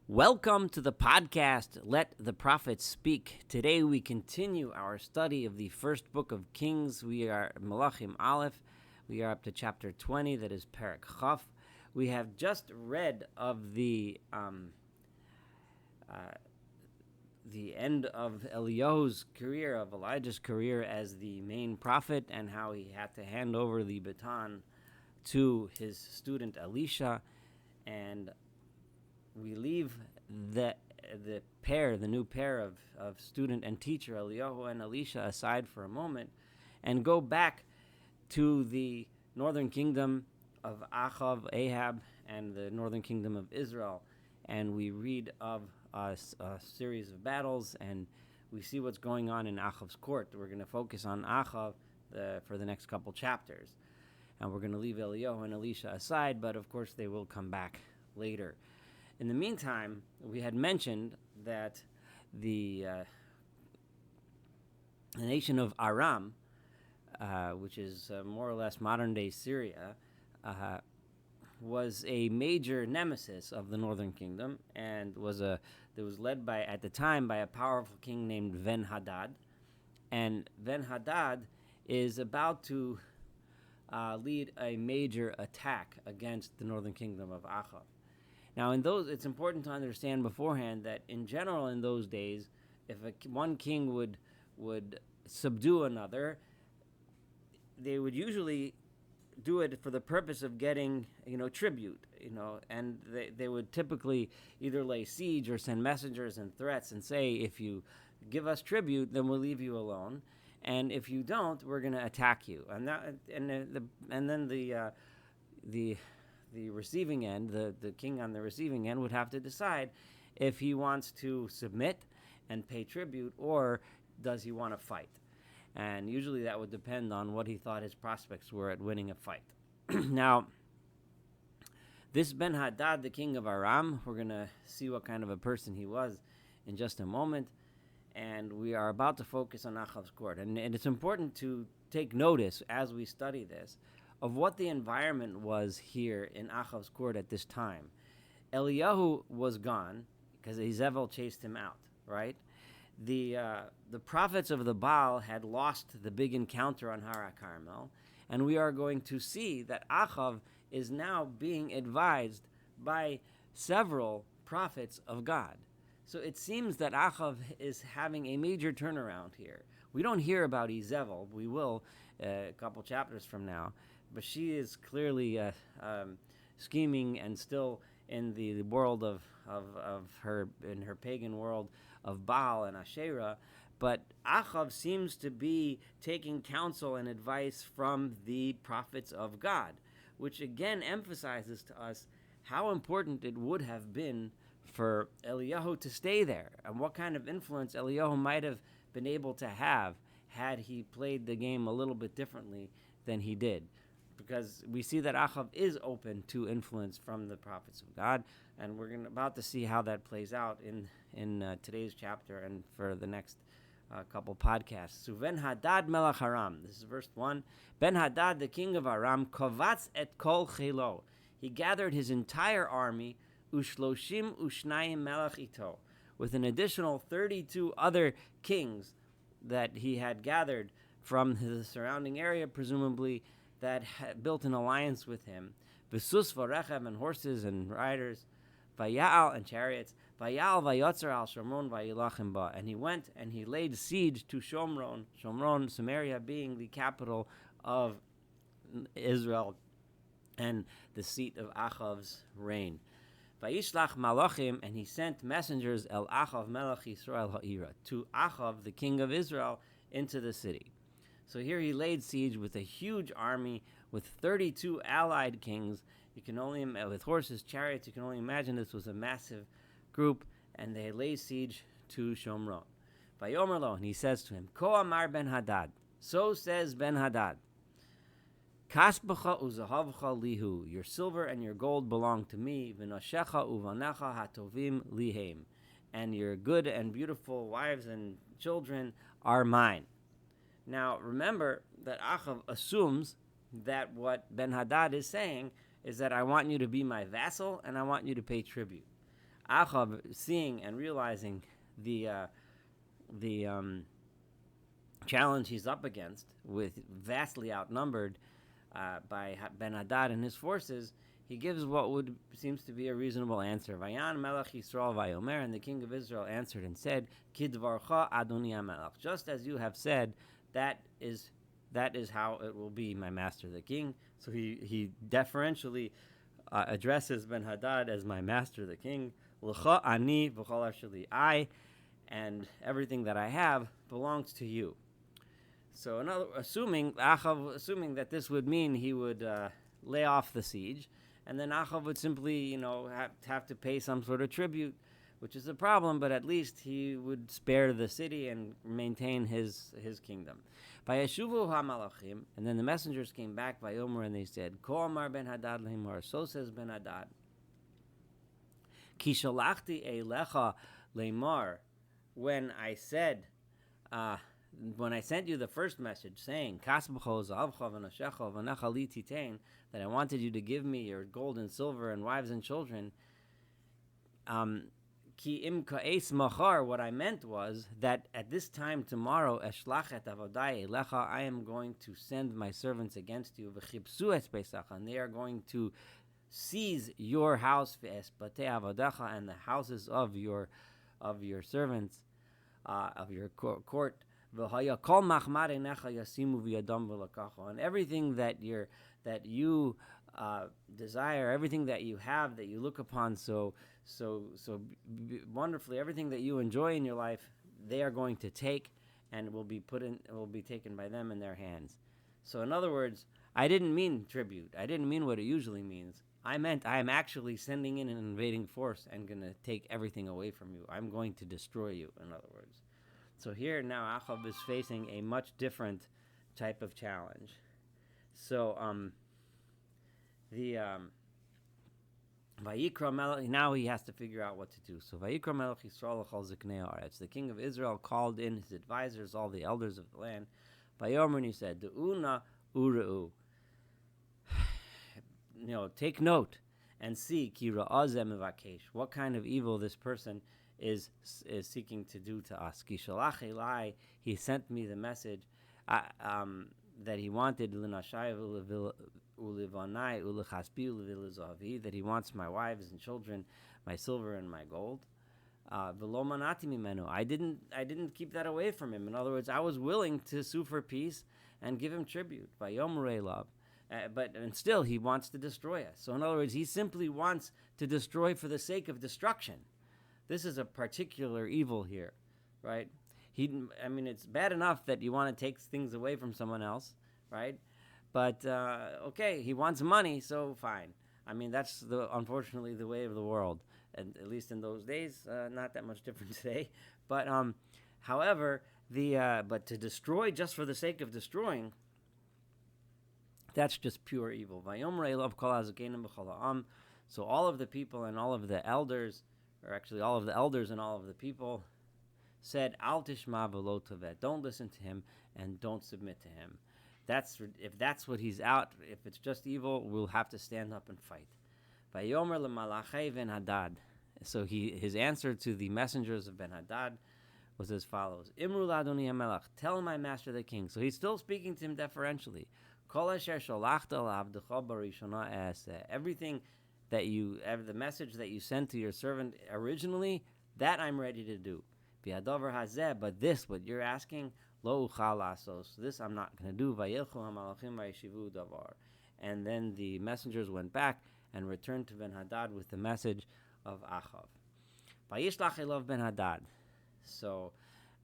Welcome to the podcast, Let the Prophets Speak. Today we continue our study of the first book of Kings. We are Malachim Aleph. We are up to chapter 20, that is Perek Chaf. We have just read of the end of Eliyahu's career, of Elijah's career as the main prophet, and how he had to hand over the baton to his student Elisha. And we leave the new pair of student and teacher, Eliyahu and Elisha, aside for a moment and go back to the northern kingdom of Ahab, and the northern kingdom of Israel. And we read of a series of battles, and we see what's going on in Ahab's court. We're going to focus on Ahab for the next couple chapters. And we're going to leave Eliyahu and Elisha aside, but of course they will come back later. In the meantime, we had mentioned that the nation of Aram, which is more or less modern-day Syria, was a major nemesis of the northern kingdom, and was led at the time by a powerful king named Ben-Hadad. And Ben-Hadad is about to lead a major attack against the northern kingdom of Ahab. Now, it's important to understand beforehand that in general in those days, if one king would subdue another, they would usually do it for the purpose of getting, tribute, and they would typically either lay siege or send messengers and threats and say, if you give us tribute, then we'll leave you alone, and if you don't, we're going to attack you. And then the receiving end, the king on the receiving end, would have to decide if he wants to submit and pay tribute, or does he want to fight. And usually that would depend on what he thought his prospects were at winning a fight. Now, this Ben-Hadad, the king of Aram, we're going to see what kind of a person he was in just a moment. And we are about to focus on Ahab's court. And it's important to take notice as we study this of what the environment was here in Ahab's court at this time. Eliyahu was gone because Jezebel chased him out, right? The prophets of the Baal had lost the big encounter on Har HaKarmel, and we are going to see that Ahab is now being advised by several prophets of God. So it seems that Ahab is having a major turnaround here. We don't hear about Jezebel. We will a couple chapters from now. But she is clearly scheming and still in the world of her, in her pagan world of Baal and Asherah. But Ahab seems to be taking counsel and advice from the prophets of God, which again emphasizes to us how important it would have been for Eliyahu to stay there, and what kind of influence Eliyahu might have been able to have had he played the game a little bit differently than he did. Because we see that Ahab is open to influence from the prophets of God, and we're about to see how that plays out in today's chapter and for the next couple podcasts. So Ben-Hadad melech Aram, this is verse 1. Ben-Hadad, the king of Aram, kovatz et kol chelo. He gathered his entire army, ushloshim ushnayim melech ito, with an additional 32 other kings that he had gathered from the surrounding area, presumably, that had built an alliance with him. V'sus v'rechem, and horses and riders, vayal and chariots, vayal vayotzer al Shomron vayilachem ba. And he went and he laid siege to Shomron, Samaria being the capital of Israel and the seat of Ahab's reign. Vayishlach malachim, and he sent messengers el Ahab melech Yisrael ha'ira, to Ahab, the king of Israel, into the city. So here he laid siege with a huge army, with 32 allied kings. You can only, with horses, chariots, you can only imagine this was a massive group, and they laid siege to Shomron. Vayomer lo, and he says to him, Ko amar Ben-Hadad, so says Ben-Hadad, Kasbacha uzahavcha lihu, your silver and your gold belong to me, v'noshecha uvanecha hatovim lihem, and your good and beautiful wives and children are mine. Now, remember that Ahab assumes that what Ben-Hadad is saying is that I want you to be my vassal and I want you to pay tribute. Ahab, seeing and realizing the challenge he's up against, with vastly outnumbered by Ben-Hadad and his forces, he gives what would seems to be a reasonable answer. Vayan Melech Yisrael Vayomer, and the king of Israel answered and said, Kidvarcha Adoni HaMelech. Just as you have said, that is how it will be, my master the king. So he deferentially addresses Ben-Hadad as my master the king. L'cha ani v'chol asheli. I and everything that I have belongs to you. So assuming that this would mean he would lay off the siege, and then Ahab would simply, have to pay some sort of tribute, which is a problem, but at least he would spare the city and maintain his kingdom. Vayeshuvu hamalachim, and then the messengers came back by Omer, and they said, Ko amar Ben-Hadad lehimor, so says Ben-Hadad, Ki shalachti eilecha leimar, when I sent you the first message saying, that I wanted you to give me your gold and silver and wives and children, what I meant was that at this time tomorrow, I am going to send my servants against you, and they are going to seize your house and the houses of your servants, of your court, and everything that you desire, everything that you have, that you look upon so wonderfully, everything that you enjoy in your life, they are going to take, and will be taken by them in their hands. So in other words, I didn't mean tribute. I didn't mean what it usually means. I meant I am actually sending in an invading force and going to take everything away from you. I'm going to destroy you, in other words. So here now Ahab is facing a much different type of challenge. So Vayikra Melech, now he has to figure out what to do. So Vayikra Melech Yisrael l'chol ziknei haaretz. The king of Israel called in his advisors, all the elders of the land. Vayomer, and he said, De'una ureu. Take note and see ki ra'azeh mevakesh, what kind of evil this person is seeking to do to us. Ki shalach elai, he sent me the message that he wanted l'nashai ulivanai ulichaspi ulivilazavi, that he wants my wives and children, my silver and my gold. V'lo manati mimenu. I didn't keep that away from him. In other words, I was willing to sue for peace and give him tribute. Vayomer elav. But still, he wants to destroy us. So in other words, he simply wants to destroy for the sake of destruction. This is a particular evil here, right? It's bad enough that you want to take things away from someone else, right? But, okay, he wants money, so fine. That's unfortunately the way of the world, and at least in those days, not that much different today. But, however, but to destroy just for the sake of destroying, that's just pure evil. So all of the people and all of the elders, or actually all of the elders and all of the people, said, Al tishma v'lo tevet. Don't listen to him and don't submit to him. If that's what he's out, if it's just evil, we'll have to stand up and fight. Vayomer lemalachei Ben-Hadad. So his answer to the messengers of Ben-Hadad was as follows: Imru l'Adoni HaMelech. Tell my master the king. So he's still speaking to him deferentially. Kol asher sholachta l'avdecha barishona easeh. Everything the message that you sent to your servant originally, that I'm ready to do. V'hadavar hazeh, but this, what you're asking, lo uchal lasos. This I'm not going to do. Vayilchu hamalachim vayeshivu davar. And then the messengers went back and returned to Ben-Hadad with the message of Ahab. Vayishlach elav Ben-Hadad. So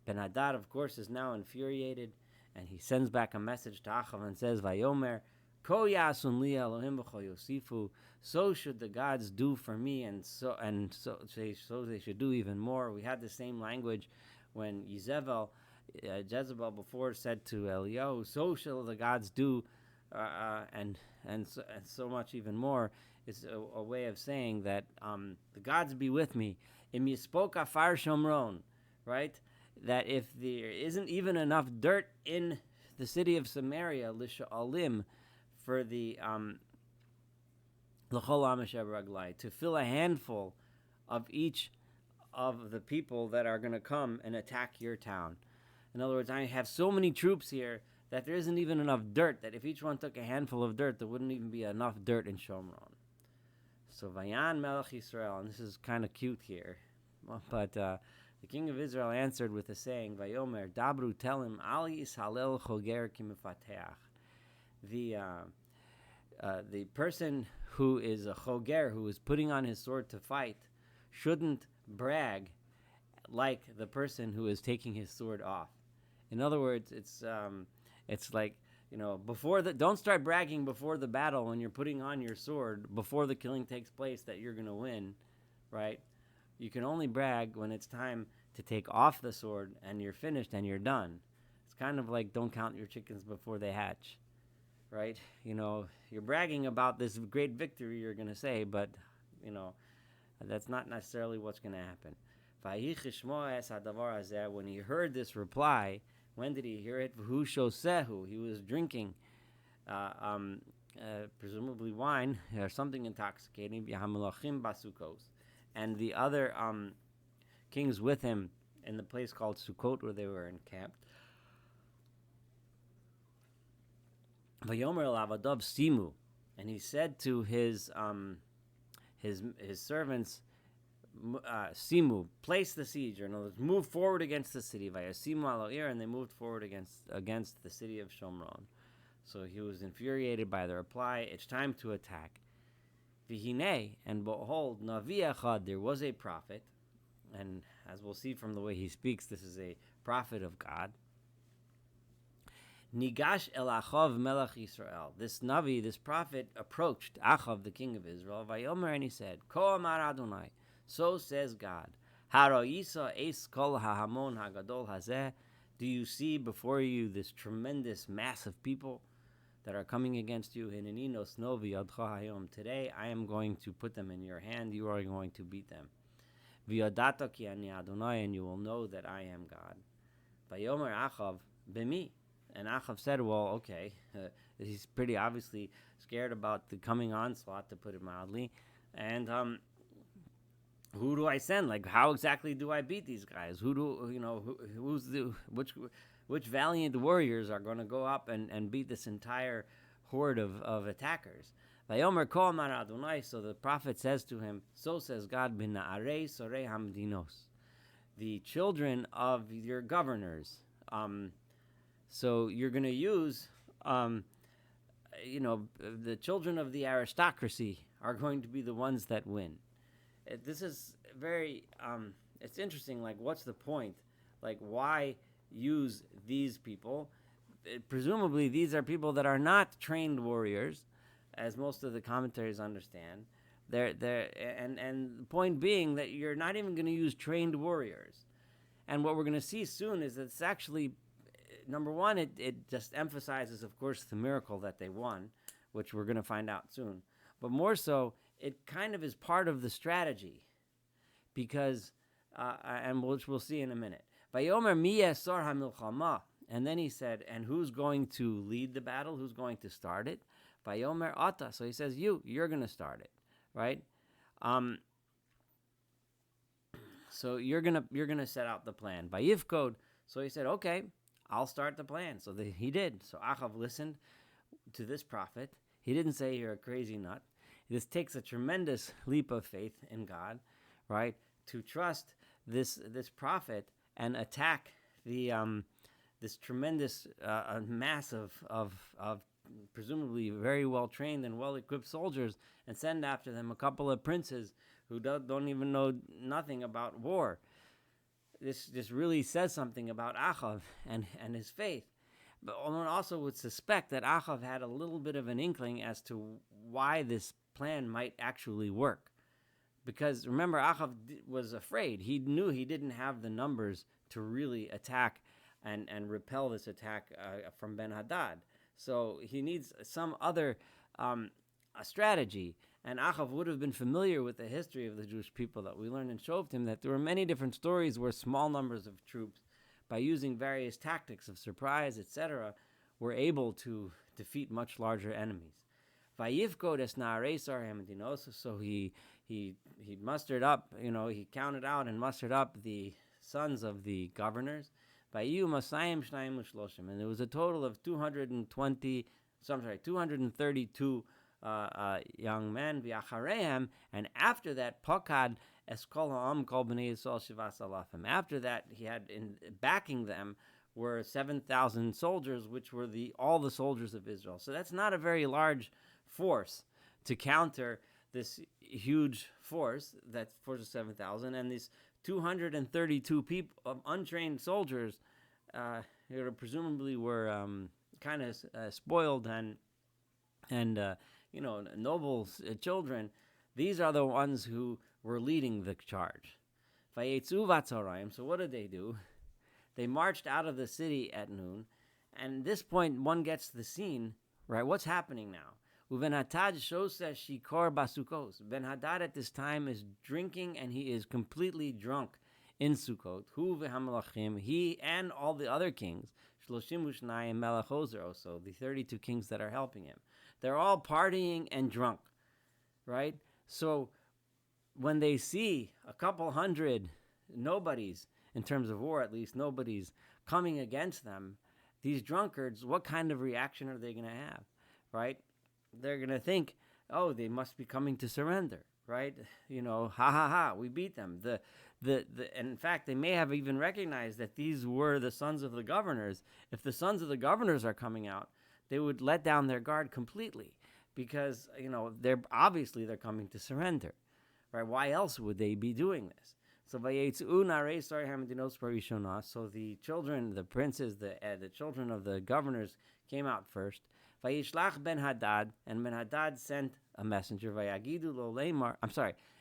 Ben-Hadad, of course, is now infuriated, and he sends back a message to Ahab and says, Vayomer, Ko yasun li Elohim b'chol yosifu. So should the gods do for me, and so they should do even more. We had the same language when Jezebel before said to Eliyahu, so shall the gods do, and so much even more. Is a way of saying that the gods be with me. Im yispoka afar shomron, right? That if there isn't even enough dirt in the city of Samaria, lisha'alim, for the l'chol am asher b'raglai, to fill a handful of each of the people that are going to come and attack your town. In other words, I have so many troops here that there isn't even enough dirt, that if each one took a handful of dirt, there wouldn't even be enough dirt in Shomron. So Vayan Melech Yisrael, and this is kind of cute here, but the king of Israel answered with a saying, Vayomer, Dabru, tell him, Al Yishalel Choger Kimifateach. The person who is a Choger, who is putting on his sword to fight, shouldn't brag like the person who is taking his sword off. In other words, it's like, don't start bragging before the battle when you're putting on your sword, before the killing takes place, that you're going to win, right? You can only brag when it's time to take off the sword and you're finished and you're done. It's kind of like don't count your chickens before they hatch, right? You're bragging about this great victory, you're going to say, but, that's not necessarily what's going to happen. When he heard this reply, when did he hear it? He was drinking, presumably wine or something intoxicating. And the other kings with him in the place called Sukkot, where they were encamped. Vayomer Lavadav Simu, and he said to his servants, Simu, place the siege, or in other words, move forward against the city. Vayasimu aloir, and they moved forward against the city of Shomron. So he was infuriated by the reply. It's time to attack. Vihine, and behold, Navi Echad, there was a prophet, and as we'll see from the way he speaks, this is a prophet of God. Nigash el Achav Melech Yisrael. This Navi, this prophet, approached Achav, the king of Israel. Vayomer, and he said, Ko amar Adonai. So says God, Haroisa es kol hahamon hagadol hazeh. Do you see before you this tremendous mass of people that are coming against you? Hineninos novi yadcha hayom. Today I am going to put them in your hand. You are going to beat them. V'yadata ki ani Adonai, and you will know that I am God. Vayomer Achav b'mi. And Achav said, well, okay. He's pretty obviously scared about the coming onslaught, to put it mildly. And who do I send? Like, how exactly do I beat these guys? Which valiant warriors are going to go up and beat this entire horde of attackers? Vayomer Ko amar Adonai. So the prophet says to him, so says God, B'na'arei sorei hamdinos, the children of your governors. So you're going to use, the children of the aristocracy are going to be the ones that win. This is very, it's interesting, like, what's the point? Like, why use these people? Presumably, these are people that are not trained warriors, as most of the commentaries understand. And the point being that you're not even going to use trained warriors. And what we're going to see soon is that it's actually, number one, it just emphasizes, of course, the miracle that they won, which we're going to find out soon. But more so, it kind of is part of the strategy, because, and which we'll see in a minute. Vayomer mi yesor hamilchama, and then he said, and who's going to lead the battle? Who's going to start it? Vayomer ata. So he says, you're going to start it, right? So you're gonna set out the plan. Vayivkod. So he said, okay, I'll start the plan. So he did. So Achav listened to this prophet. He didn't say you're a crazy nut. This takes a tremendous leap of faith in God, right? To trust this prophet and attack this tremendous mass of presumably very well trained and well equipped soldiers, and send after them a couple of princes who don't even know nothing about war. This really says something about Achav and his faith. But one also would suspect that Achav had a little bit of an inkling as to why this plan might actually work. Because remember, Achav was afraid. He knew he didn't have the numbers to really attack and repel this attack from Ben-Hadad. So he needs some other a strategy. And Achav would have been familiar with the history of the Jewish people that we learned in Shoftim, that there were many different stories where small numbers of troops, by using various tactics of surprise, etc., were able to defeat much larger enemies. So he he mustered up, he counted out and mustered up the sons of the governors. Vayu Masayim Shnayim Ushloshim, and there was a total of 220. So I'm sorry, 232 young men. V'achareim, and after that, Pakad Eskol Ha'am Kol Bnei Yisrael Shivas Alafim. After that, he had in backing them were 7,000 soldiers, which were all the soldiers of Israel. So that's not a very large force to counter this huge force, that force of 7,000, and these 232 people of untrained soldiers, presumably were kind of spoiled and nobles' children. These are the ones who were leading the charge. Vayetzu vatzoraim. So what did they do? They marched out of the city at noon, and at this point, one gets the scene, right? What's happening now? Ben-Hadad shows that shikor basukos. Ben-Hadad at this time is drinking, and he is completely drunk in Sukkot. Hu v'hamelachim, he and all the other kings, shloshim ushnayim melech ozer also, the 32 kings that are helping him. They're all partying and drunk, right? So when they see a couple hundred nobodies, in terms of war at least, nobody's coming against them, these drunkards, what kind of reaction are they going to have, right? They're going to think, oh, they must be coming to surrender, right? Ha ha ha, we beat them. And in fact, they may have even recognized that these were the sons of the governors. If the sons of the governors are coming out, they would let down their guard completely because, they're coming to surrender, right? Why else would they be doing this? So so the children, the princes, the children of the governors came out first. Vayishlach Ben-Hadad, and Ben-Hadad sent a messenger. Vayagidu lo leimar.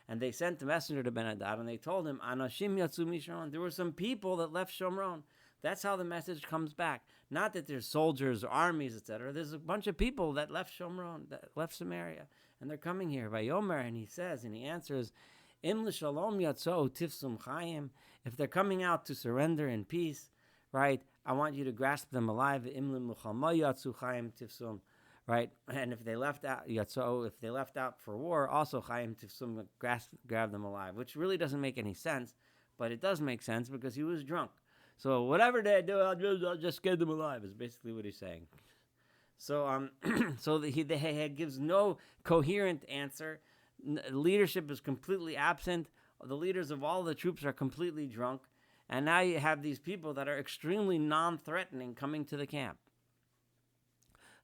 And they sent the messenger to Ben-Hadad, and they told him, Anashim yatsu mishomron. There were some people that left Shomron. That's how the message comes back. Not that there's soldiers or armies, etc. There's a bunch of people that left Shomron, that left Samaria, and they're coming here. Vayomer, and he says, and he answers, Im l'shalom yatso tifsum chayim. If they're coming out to surrender in peace, right, I want you to grasp them alive. Im l'muchalma yatsu chayim tifsum, right? And if they left out yatso, if they left out for war, also chayim tifsum, grab them alive. Which really doesn't make any sense, but it does make sense because he was drunk. So whatever they do, I'll just get them alive. Is basically what he's saying. So he gives no coherent answer. Leadership is completely absent. The leaders of all the troops are completely drunk. And now you have these people that are extremely non-threatening coming to the camp.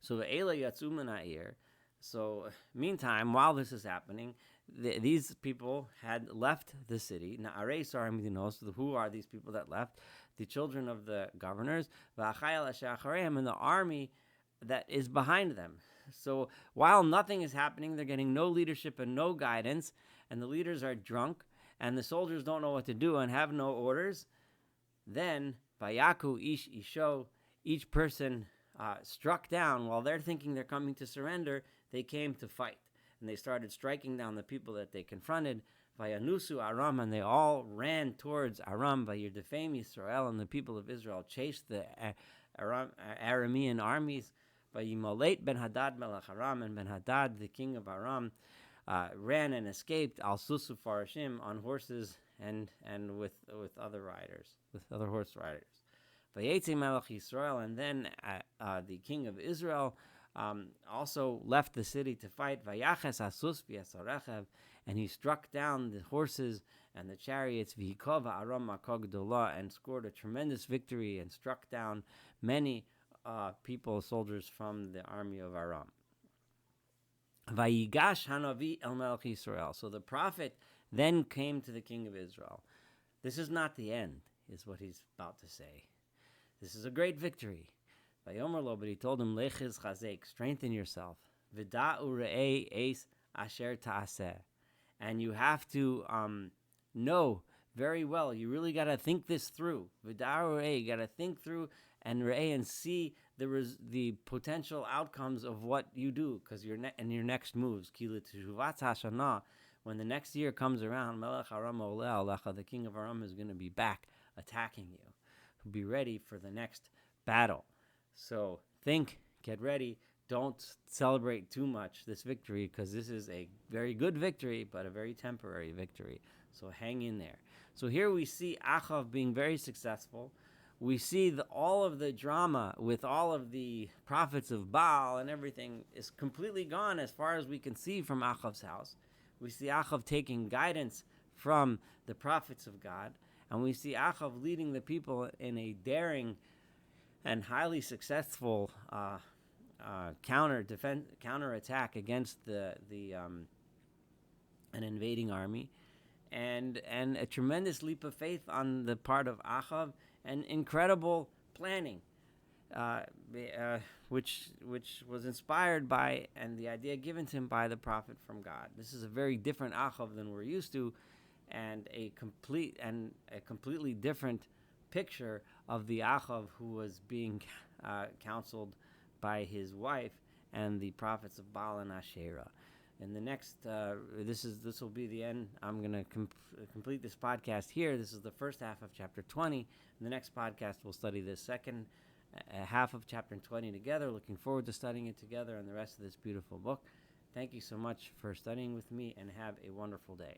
So Eila Yatsu Mena'ir. So meantime, while this is happening, these people had left the city. Na'arei Sarim Dinos. Who are these people that left? The children of the governors. V'achayel Ashacharem, and the army that is behind them. So while nothing is happening, they're getting no leadership and no guidance, and the leaders are drunk, and the soldiers don't know what to do and have no orders. Then, Vayaku Ish Isho, each person struck down. While they're thinking they're coming to surrender, they came to fight. And they started striking down the people that they confronted. Vayanusu Aram, and they all ran towards Aram. Vayirdefem Yisrael, and the people of Israel chased the Aramean armies. Vayimaleit Ben-Hadad melech Aram, and Ben-Hadad, the king of Aram, ran and escaped al susu farashim, on horses and with other riders, with other horse riders. Vayetze melech Yisrael, and then the king of Israel also left the city to fight. Vayaches asus v'yasarechev, and he struck down the horses and the chariots. V'hikova Aram makog gdola, and scored a tremendous victory and struck down many soldiers from the army of Aram. Vayigash Hanavi el Melech Yisrael. So the prophet then came to the king of Israel. This is not the end, is what he's about to say. This is a great victory. Vayomer lo, but he told him, Lechiz chazek, strengthen yourself. V'da'u re'ei eis asher ta'aseh. And you have to know very well. You really got to think this through. V'da'u re'ei, you got to think through and re'ei, and see the potential outcomes of what you do, because your next moves. Kila teshuvat hashana, when the next year comes around, Melech Aram oleh alecha, the king of Aram is going to be back attacking you. Be ready for the next battle. So think, get ready, don't celebrate too much this victory, because this is a very good victory, but a very temporary victory. So hang in there. So here we see Ahab being very successful. We see all of the drama with all of the prophets of Baal and everything is completely gone as far as we can see from Ahab's house. We see Ahab taking guidance from the prophets of God, and we see Ahab leading the people in a daring and highly successful counter attack against an invading army, and a tremendous leap of faith on the part of Ahab, and incredible planning, which was inspired by, and the idea given to him by, the prophet from God. This is a very different Ahab than we're used to, and a completely different picture of the Ahab who was being counseled by his wife and the prophets of Baal and Asherah. In the next, this will be the end. I'm going to complete this podcast here. This is the first half of chapter 20. In the next podcast, we'll study the second half of chapter 20 together. Looking forward to studying it together and the rest of this beautiful book. Thank you so much for studying with me, and have a wonderful day.